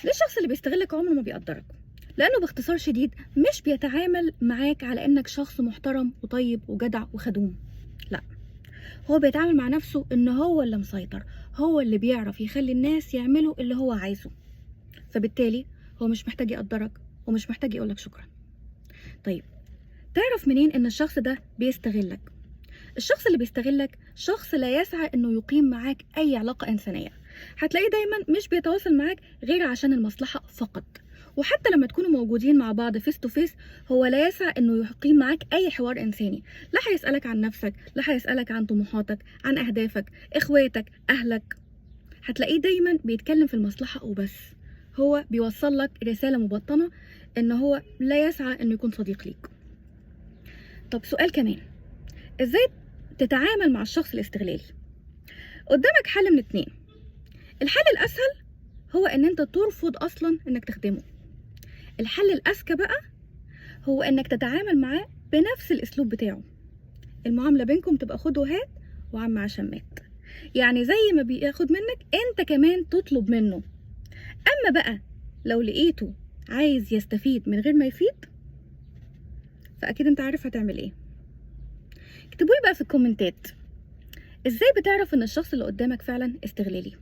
ليه الشخص اللي بيستغلك عمره ما بيقدرك؟ لأنه باختصار شديد مش بيتعامل معاك على إنك شخص محترم وطيب وجدع وخدوم. لا، هو بيتعامل مع نفسه إن هو اللي مسيطر، هو اللي بيعرف يخلي الناس يعملوا اللي هو عايزه. فبالتالي هو مش محتاج يقدرك ومش محتاج يقولك شكرا. طيب، تعرف منين إن الشخص ده بيستغلك؟ الشخص اللي بيستغلك شخص لا يسعى إنه يقيم معاك أي علاقة إنسانية. هتلاقيه دايما مش بيتواصل معاك غير عشان المصلحة فقط. وحتى لما تكونوا موجودين مع بعض فيس تو فيس، هو لا يسعى إنه يقيم معاك أي حوار إنساني. لا هيسألك عن نفسك، لا هيسألك عن طموحاتك، عن أهدافك، إخواتك، أهلك. هتلاقيه دايما بيتكلم في المصلحة وبس. هو بيوصل لك رسالة مبطنة إن هو لا يسعى إنه يكون صديق ليك. طب سؤال كمان، إزاي تتعامل مع الشخص الاستغلالي؟ قدامك حل من اتنين. الحل الأسهل هو إن أنت ترفض أصلا إنك تخدمه. الحل الأذكى بقى هو إنك تتعامل معاه بنفس الأسلوب بتاعه. المعاملة بينكم تبقى خد وهات وعم عشان مات. يعني زي ما بياخد منك أنت كمان تطلب منه. أما بقى لو لقيته عايز يستفيد من غير ما يفيد، فأكيد أنت عارف هتعمل إيه. اكتبولي بقى في الكومنتات، إزاي بتعرف إن الشخص اللي قدامك فعلا استغلالي؟